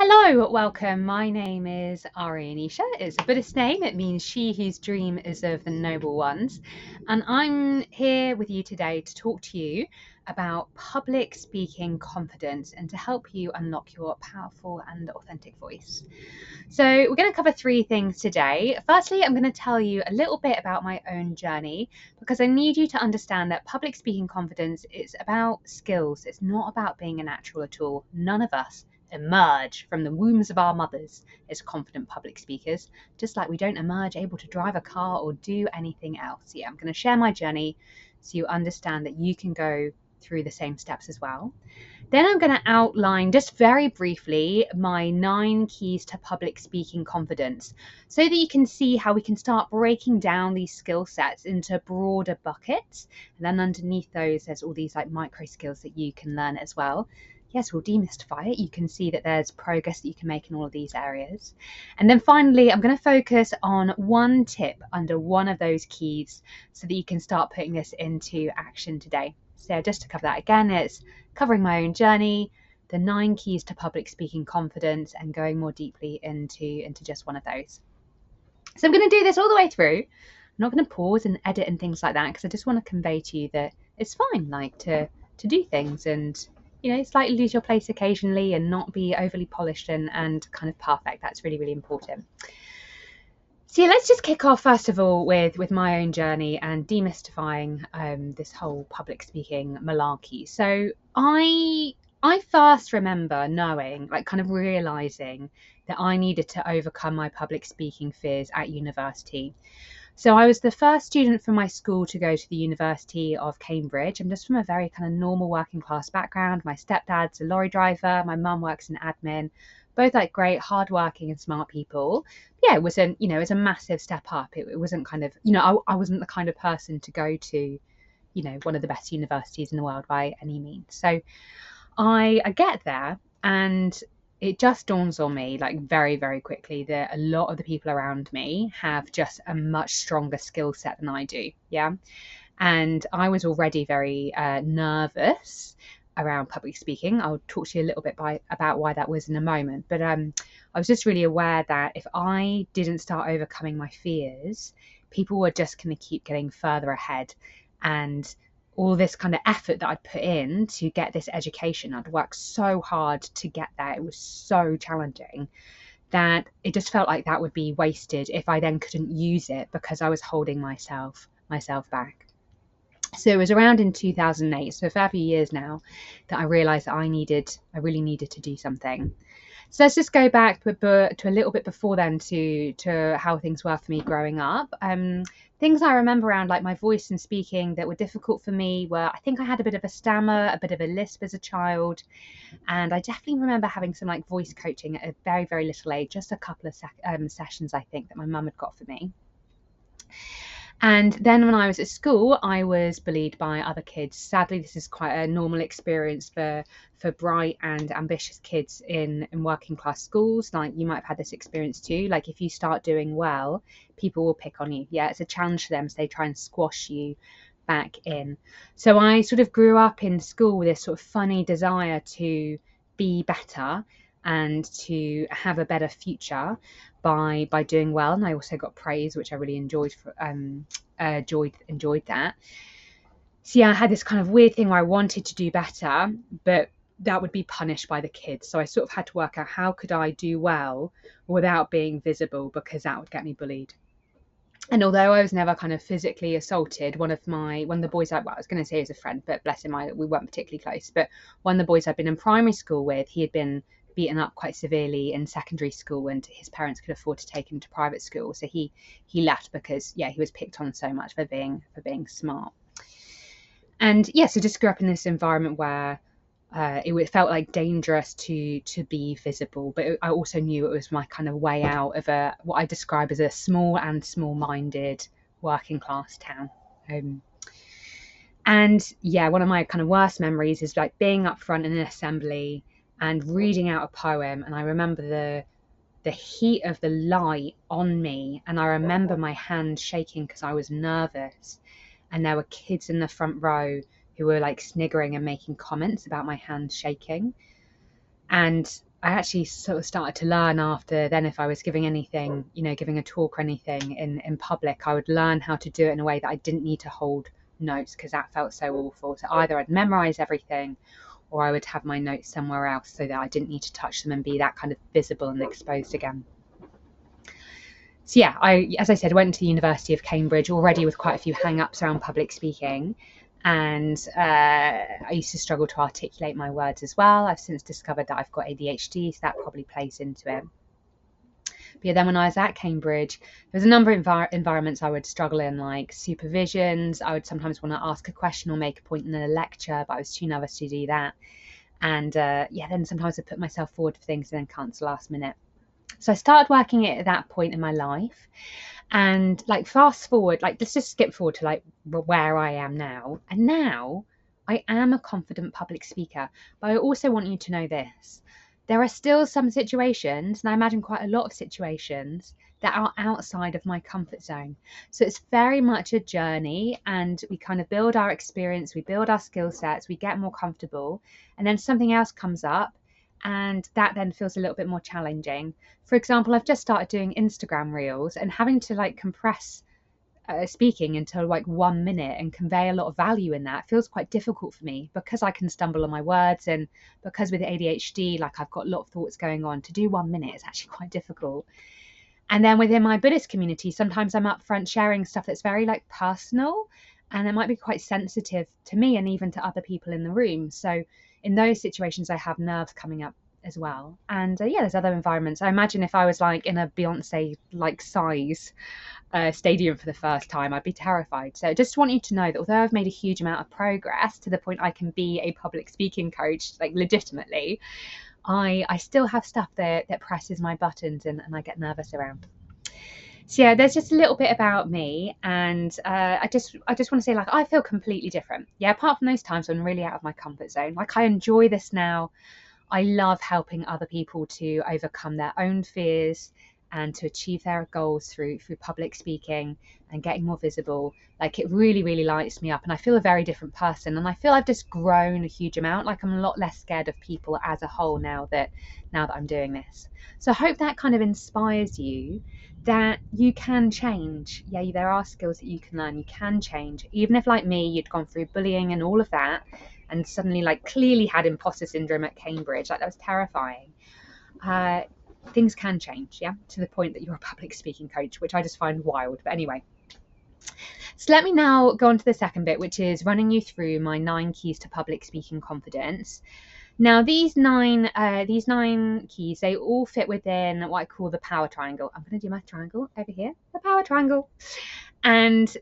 Hello, welcome. My name is Arianisha. It's a Buddhist name. It means she whose dream is of the noble ones. And I'm here with you today to talk to you about public speaking confidence and to help you unlock your powerful and authentic voice. So, we're going to cover three things today. Firstly, I'm going to tell you a little bit about my own journey because I need you to understand that public speaking confidence is about skills. It's not about being a natural at all. None of us emerge from the wombs of our mothers as confident public speakers, just like we don't emerge able to drive a car or do anything else. Yeah, I'm going to share my journey so you understand that you can go through the same steps as well. Then I'm going to outline just very briefly my 9 keys to public speaking confidence so that you can see how we can start breaking down these skill sets into broader buckets. And then underneath those, there's all these like micro skills that you can learn as well. Yes, we'll demystify it. You can see that there's progress that you can make in all of these areas. And then finally, I'm going to focus on one tip under one of those keys so that you can start putting this into action today. So just to cover that again, it's covering my own journey, the 9 keys to public speaking confidence, and going more deeply into just one of those. So I'm going to do this all the way through. I'm not going to pause and edit and things like that because I just want to convey to you that it's fine, like to do things and slightly lose your place occasionally and not be overly polished and kind of perfect. That's really, really important. So yeah, let's just kick off first of all with my own journey and demystifying this whole public speaking malarkey. So I first remember knowing, like kind of realizing that I needed to overcome my public speaking fears at university. So I was the first student from my school to go to the University of Cambridge. I'm just from a very kind of normal working class background. My stepdad's a lorry driver. My mum works in admin. Both like great, hardworking and smart people. Yeah, it was it was a massive step up. It wasn't kind of, I wasn't the kind of person to go to, one of the best universities in the world by any means. So I get there and it just dawns on me like very, very quickly that a lot of the people around me have just a much stronger skill set than I do. Yeah. And I was already very nervous around public speaking. I'll talk to you a little bit about why that was in a moment. But I was just really aware that if I didn't start overcoming my fears, people were just going to keep getting further ahead. And all this kind of effort that I'd put in to get this education, I'd worked so hard to get there. It was so challenging that it just felt like that would be wasted if I then couldn't use it because I was holding myself back. So it was around in 2008, so for a few years now, that I realized that I really needed to do something. So let's just go back to a little bit before then to how things were for me growing up. Things I remember around like my voice and speaking that were difficult for me were, I think I had a bit of a stammer, a bit of a lisp as a child. And I definitely remember having some like voice coaching at a very, very little age, just a couple of sessions, I think, that my mum had got for me. And then when I was at school, I was bullied by other kids. Sadly, this is quite a normal experience for bright and ambitious kids in working class schools. Like you might have had this experience too. Like if you start doing well, people will pick on you. Yeah, it's a challenge for them. So they try and squash you back in. So I sort of grew up in school with this sort of funny desire to be better and to have a better future by doing well. And I also got praise, which I really enjoyed that. So yeah, I had this kind of weird thing where I wanted to do better, but that would be punished by the kids. So I sort of had to work out how could I do well without being visible, because that would get me bullied. And although I was never kind of physically assaulted, one of the boys I was going to say he was a friend, but bless him, we weren't particularly close. But one of the boys I'd been in primary school with, he had been beaten up quite severely in secondary school, and his parents could afford to take him to private school. So he left because he was picked on so much for being smart. And so just grew up in this environment where it felt like dangerous to be visible, but I also knew it was my kind of way out of what I describe as a small-minded working class town. And one of my kind of worst memories is like being up front in an assembly and reading out a poem. And I remember the heat of the light on me, and I remember my hand shaking because I was nervous. And there were kids in the front row who were like sniggering and making comments about my hand shaking. And I actually sort of started to learn after then, if I was giving anything, giving a talk or anything in public, I would learn how to do it in a way that I didn't need to hold notes, because that felt so awful. So either I'd memorize everything, or I would have my notes somewhere else so that I didn't need to touch them and be that kind of visible and exposed again. So yeah, as I said, went to the University of Cambridge already with quite a few hang-ups around public speaking. And I used to struggle to articulate my words as well. I've since discovered that I've got ADHD, so that probably plays into it. But yeah, then when I was at Cambridge, there was a number of environments I would struggle in, like supervisions. I would sometimes want to ask a question or make a point in a lecture, but I was too nervous to do that. And then sometimes I put myself forward for things and then cancel last minute. So I started working it at that point in my life. And like fast forward, like let's just skip forward to like where I am now. And now I am a confident public speaker. But I also want you to know this. There are still some situations, and I imagine quite a lot of situations, that are outside of my comfort zone. So it's very much a journey, and we kind of build our experience, we build our skill sets, we get more comfortable, and then something else comes up, and that then feels a little bit more challenging. For example, I've just started doing Instagram reels, and having to like compress speaking into like 1 minute and convey a lot of value in that feels quite difficult for me, because I can stumble on my words, and because with ADHD, like I've got a lot of thoughts going on. To do 1 minute is actually quite difficult. And then within my Buddhist community, sometimes I'm up front sharing stuff that's very like personal, and it might be quite sensitive to me and even to other people in the room. So in those situations, I have nerves coming up as well. And there's other environments. I imagine if I was like in a Beyonce like size stadium for the first time, I'd be terrified. So I just want you to know that although I've made a huge amount of progress to the point I can be a public speaking coach, like legitimately, I still have stuff that presses my buttons and I get nervous around. So yeah, there's just a little bit about me, and I just want to say, like, I feel completely different. Yeah, apart from those times when I'm really out of my comfort zone, like I enjoy this now. I love helping other people to overcome their own fears and to achieve their goals through public speaking and getting more visible. Like it really, really lights me up, and I feel a very different person. And I feel I've just grown a huge amount. Like I'm a lot less scared of people as a whole now that I'm doing this. So I hope that kind of inspires you, that you can change. Yeah, there are skills that you can learn. You can change. Even if, like me, you'd gone through bullying and all of that, and suddenly like clearly had imposter syndrome at Cambridge, like that was terrifying. Things can change, yeah, to the point that you're a public speaking coach, which I just find wild. But anyway, so let me now go on to the second bit, which is running you through my 9 keys to public speaking confidence. Now, these nine keys, they all fit within what I call the power triangle. I'm going to do my triangle over here, the power triangle. And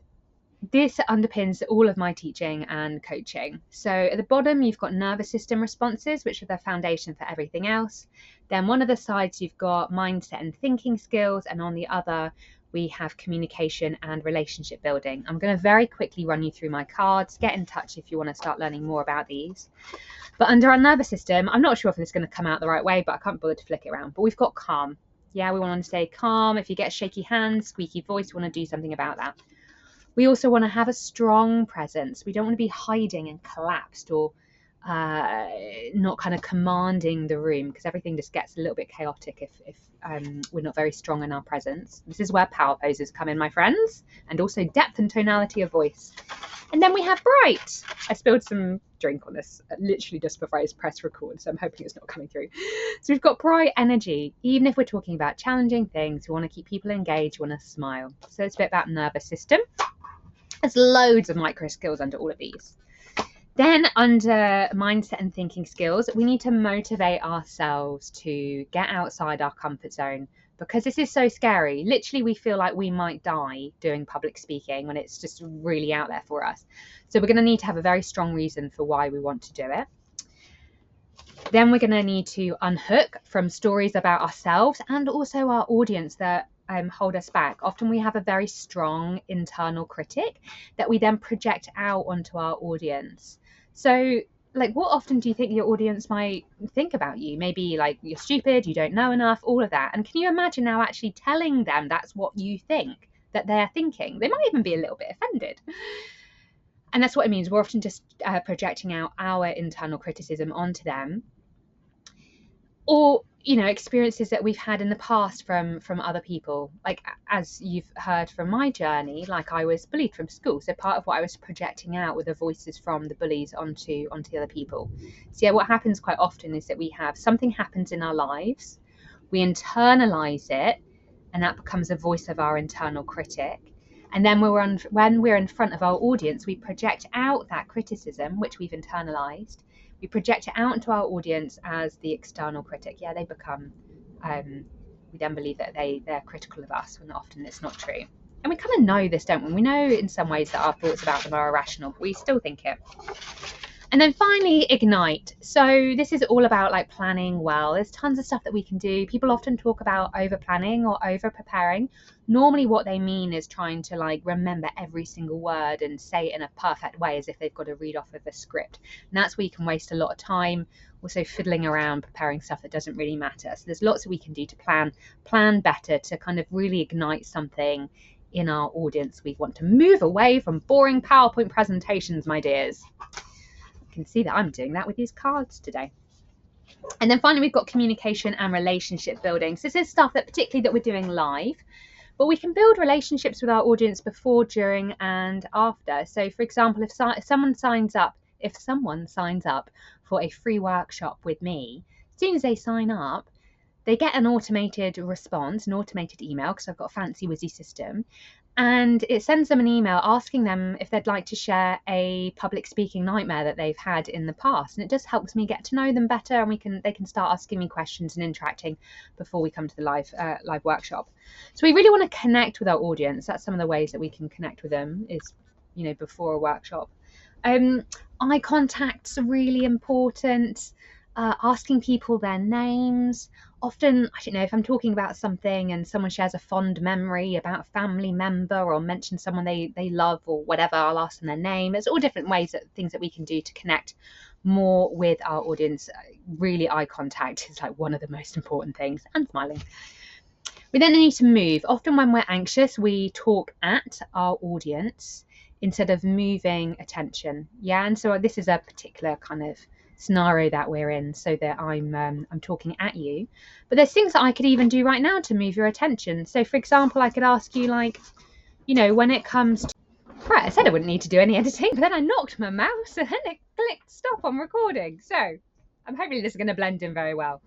this underpins all of my teaching and coaching. So at the bottom, you've got nervous system responses, which are the foundation for everything else. Then one of the sides, you've got mindset and thinking skills. And on the other, we have communication and relationship building. I'm going to very quickly run you through my cards. Get in touch if you want to start learning more about these. But under our nervous system, I'm not sure if this is going to come out the right way, but I can't bother to flick it around. But we've got calm. Yeah, we want to stay calm. If you get shaky hands, squeaky voice, we want to do something about that. We also want to have a strong presence. We don't want to be hiding and collapsed or not kind of commanding the room, because everything just gets a little bit chaotic if we're not very strong in our presence. This is where power poses come in, my friends, and also depth and tonality of voice. And then we have bright. I spilled some drink on this literally just before I press record, so I'm hoping it's not coming through. So we've got bright energy. Even if we're talking about challenging things, we want to keep people engaged, we want to smile. So it's a bit about nervous system. There's loads of micro skills under all of these. Then under mindset and thinking skills, we need to motivate ourselves to get outside our comfort zone, because this is so scary. Literally, we feel like we might die doing public speaking when it's just really out there for us. So we're going to need to have a very strong reason for why we want to do it. Then we're going to need to unhook from stories about ourselves and also our audience that hold us back. Often we have a very strong internal critic that we then project out onto our audience. So like, what often do you think your audience might think about you? Maybe like you're stupid, you don't know enough, all of that. And can you imagine now actually telling them that's what you think that they're thinking? They might even be a little bit offended. And that's what it means. We're often just projecting out our internal criticism onto them. Or experiences that we've had in the past from other people. Like, as you've heard from my journey, like, I was bullied from school, so part of what I was projecting out were the voices from the bullies onto the other people. So yeah, what happens quite often is that we have something happens in our lives, we internalize it, and that becomes a voice of our internal critic. And then when we're in front of our audience, we project out that criticism, which we've internalized. We project it out into our audience as the external critic. Yeah, they become, we then believe that they're critical of us, when often it's not true. And we kind of know this, don't we? We know in some ways that our thoughts about them are irrational, but we still think it. And then finally, ignite. So this is all about like planning well. There's tons of stuff that we can do. People often talk about over planning or over preparing. Normally what they mean is trying to like remember every single word and say it in a perfect way, as if they've got to read off of a script. And that's where you can waste a lot of time also fiddling around preparing stuff that doesn't really matter. So there's lots that we can do to plan better, to kind of really ignite something in our audience. We want to move away from boring PowerPoint presentations, my dears. Can see that I'm doing that with these cards today. And then finally, we've got communication and relationship building. So this is stuff that particularly that we're doing live, but we can build relationships with our audience before, during, and after. So for example, if someone signs up for a free workshop with me, as soon as they sign up, they get an automated response, an automated email, because I've got a fancy whizzy system. And it sends them an email asking them if they'd like to share a public speaking nightmare that they've had in the past. And it just helps me get to know them better, and they can start asking me questions and interacting before we come to the live workshop. So we really want to connect with our audience. That's some of the ways that we can connect with them, is before a workshop. Eye contact's really important. Asking people their names. Often, I don't know, if I'm talking about something and someone shares a fond memory about a family member or mentions someone they love or whatever, I'll ask them their name. There's all different things that we can do to connect more with our audience. Really, eye contact is like one of the most important things, and smiling. We then need to move. Often when we're anxious, we talk at our audience instead of moving attention. Yeah, and so this is a particular kind of scenario that we're in, so that I'm talking at you. But there's things that I could even do right now to move your attention. So for example, I could ask you, like, when it comes to... Right, I said I wouldn't need to do any editing, but then I knocked my mouse and it clicked stop on recording. So I'm hoping this is going to blend in very well.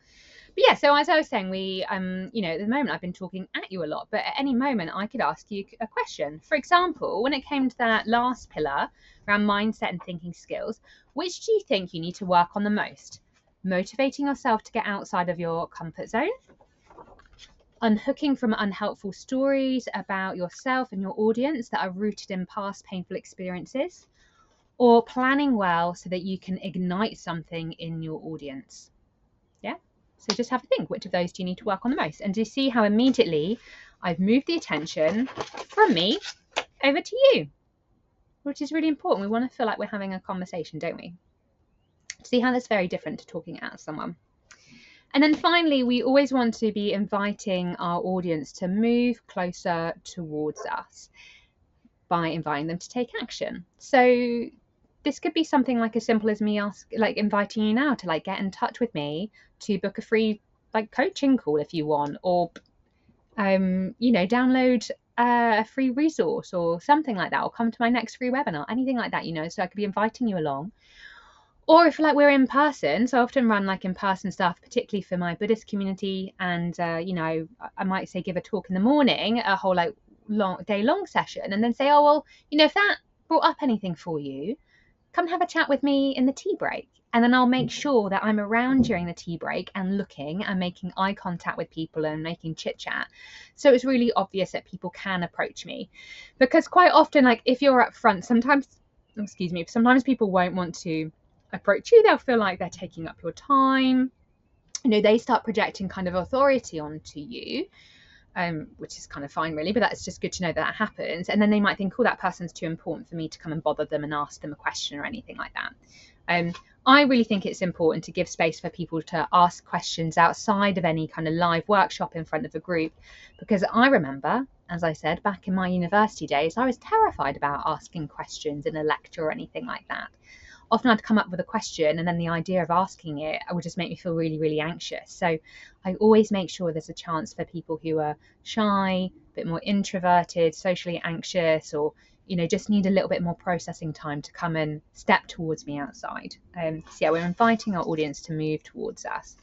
But yeah, so as I was saying, we, at the moment I've been talking at you a lot, but at any moment I could ask you a question. For example, when it came to that last pillar around mindset and thinking skills, which do you think you need to work on the most? Motivating yourself to get outside of your comfort zone? Unhooking from unhelpful stories about yourself and your audience that are rooted in past painful experiences? Or planning well so that you can ignite something in your audience? Yeah? So just have a think, which of those do you need to work on the most? And do you see how immediately I've moved the attention from me over to you, which is really important. We want to feel like we're having a conversation, don't we? See how that's very different to talking at someone. And then finally, we always want to be inviting our audience to move closer towards us by inviting them to take action. So this could be something like as simple as me inviting you now to get in touch with me to book a free coaching call if you want, or download a free resource or something like that, or come to my next free webinar, anything like that, so I could be inviting you along. Or if we're in person, so I often run in-person stuff, particularly for my Buddhist community, and I might say give a talk in the morning, a whole day-long session, and then say, oh well, if that brought up anything for you, come have a chat with me in the tea break. And then I'll make sure that I'm around during the tea break and looking and making eye contact with people and making chit chat. So it's really obvious that people can approach me, because quite often, if you're up front, sometimes people won't want to approach you. They'll feel like they're taking up your time. They start projecting kind of authority onto you, which is kind of fine really, but that's just good to know that happens. And then they might think, oh, that person's too important for me to come and bother them and ask them a question or anything like that. I really think it's important to give space for people to ask questions outside of any kind of live workshop in front of a group, because I remember, as I said, back in my university days, I was terrified about asking questions in a lecture or anything like that. often I'd come up with a question and then the idea of asking it would just make me feel really, really anxious. So I always make sure there's a chance for people who are shy, a bit more introverted, socially anxious, or just need a little bit more processing time to come and step towards me outside. So yeah, we're inviting our audience to move towards us.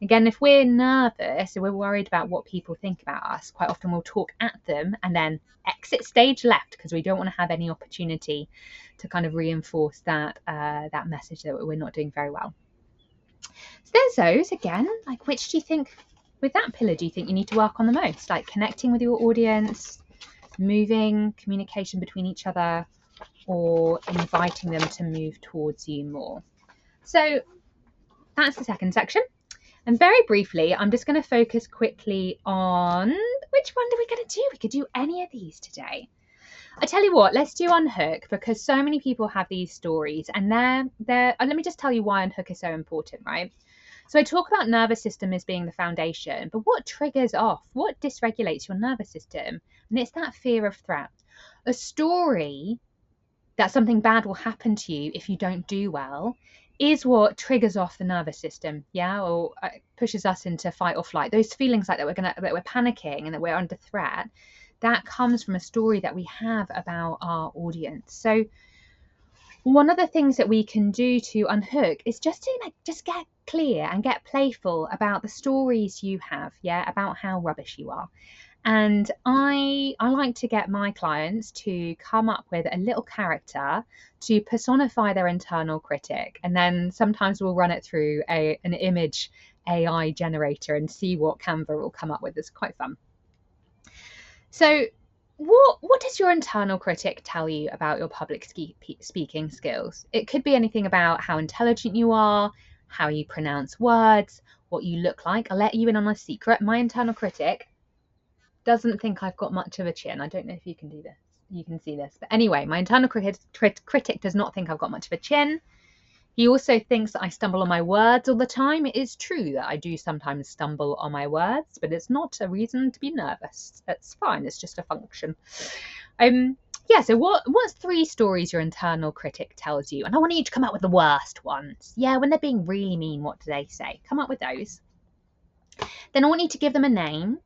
Again, if we're nervous or we're worried about what people think about us, quite often we'll talk at them and then exit stage left, because we don't want to have any opportunity to kind of reinforce that that message that we're not doing very well. So there's those. Again, like, which do you think, with that pillar, do you think you need to work on the most? Like connecting with your audience, moving, communication between each other, or inviting them to move towards you more? So that's the second section. And very briefly, I'm just going to focus quickly on which one are we going to do? We could do any of these today. I tell you what, let's do Unhook, because so many people have these stories, and they're let me just tell you why Unhook is so important, right? So I talk about nervous system as being the foundation, but what triggers off, what dysregulates your nervous system? And it's that fear of threat. A story that something bad will happen to you if you don't do well is what triggers off the nervous system, yeah, or pushes us into fight or flight. Those feelings like that we're panicking and that we're under threat, that comes from a story that we have about our audience. So one of the things that we can do to unhook is just to just get clear and get playful about the stories you have, yeah, about how rubbish you are. And I like to get my clients to come up with a little character to personify their internal critic. And then sometimes we'll run it through an image AI generator and see what Canva will come up with. It's quite fun. So what does your internal critic tell you about your public speaking skills? It could be anything about how intelligent you are, how you pronounce words, what you look like. I'll let you in on a secret. My internal critic doesn't think I've got much of a chin. I don't know if you can do this. You can see this. But anyway, my internal critic does not think I've got much of a chin. He also thinks that I stumble on my words all the time. It is true that I do sometimes stumble on my words, but it's not a reason to be nervous. It's fine. It's just a function. Yeah, so what's 3 stories your internal critic tells you? And I want you to come up with the worst ones. Yeah, when they're being really mean, what do they say? Come up with those. Then I want you to give them a name.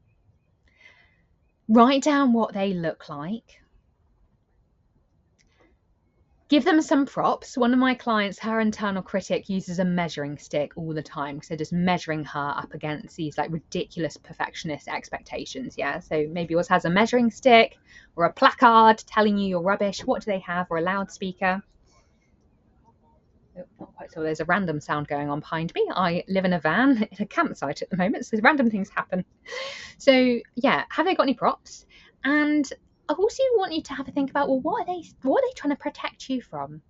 Write down what they look like. Give them some props. One of my clients, her internal critic uses a measuring stick all the time, because they're just measuring her up against these like ridiculous perfectionist expectations. Yeah, so maybe yours has a measuring stick or a placard telling you you're rubbish. What do they have? Or a loudspeaker. Oh, not quite sure. There's a random sound going on behind me. I live in a van in a campsite at the moment, so random things happen. So yeah, have they got any props? And I also want you to have a think about, well, what are they trying to protect you from?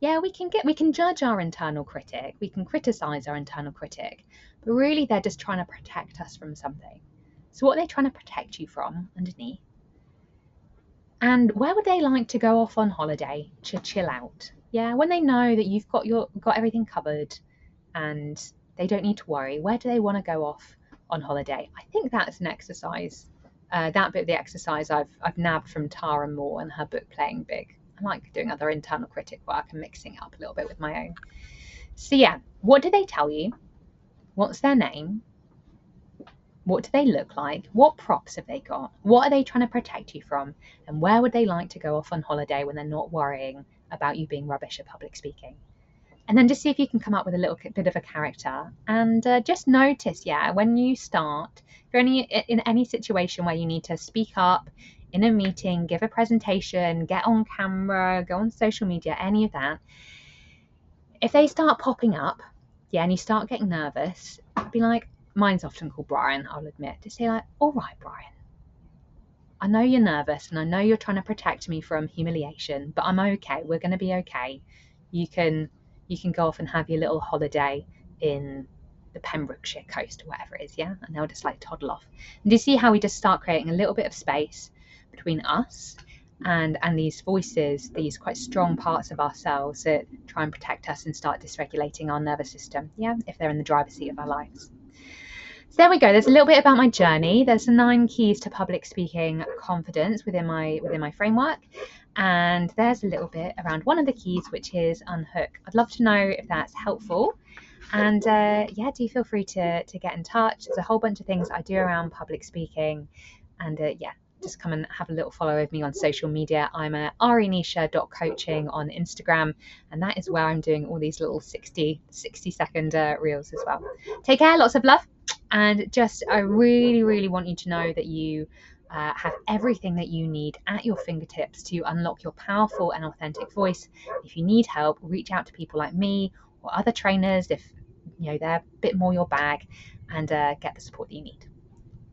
Yeah, we can judge our internal critic, we can criticize our internal critic, but really they're just trying to protect us from something. So what are they trying to protect you from underneath? And where would they like to go off on holiday to chill out? Yeah, when they know that you've got everything covered and they don't need to worry, where do they want to go off on holiday? I think that's an exercise. That bit of the exercise I've nabbed from Tara Moore and her book Playing Big. I like doing other internal critic work and mixing it up a little bit with my own. So yeah, what do they tell you? What's their name? What do they look like? What props have they got? What are they trying to protect you from? And where would they like to go off on holiday when they're not worrying about you being rubbish at public speaking? And then just see if you can come up with a little bit of a character, and just notice, yeah, when you start, if you're in any situation where you need to speak up in a meeting, give a presentation, get on camera, go on social media, any of that, if they start popping up, yeah, and you start getting nervous, be like, mine's often called Brian, I'll admit, to say like, all right, Brian, I know you're nervous and I know you're trying to protect me from humiliation, but I'm okay. We're going to be okay. You can go off and have your little holiday in the Pembrokeshire coast or whatever it is, yeah? And they'll just like toddle off. And do you see how we just start creating a little bit of space between us and these voices, these quite strong parts of ourselves that try and protect us and start dysregulating our nervous system, yeah, if they're in the driver's seat of our lives. So there we go. There's a little bit about my journey. There's 9 keys to public speaking confidence within my framework, and there's a little bit around one of the keys, which is unhook. I'd love to know if that's helpful. And yeah, do feel free to get in touch. There's a whole bunch of things I do around public speaking, and yeah, just come and have a little follow of me on social media. I'm at arinisha.coaching on Instagram, and that is where I'm doing all these little 60-second reels as well. Take care, lots of love, and just I really want you to know that you have everything that you need at your fingertips to unlock your powerful and authentic voice. If you need help, reach out to people like me or other trainers if they're a bit more your bag, and get the support that you need.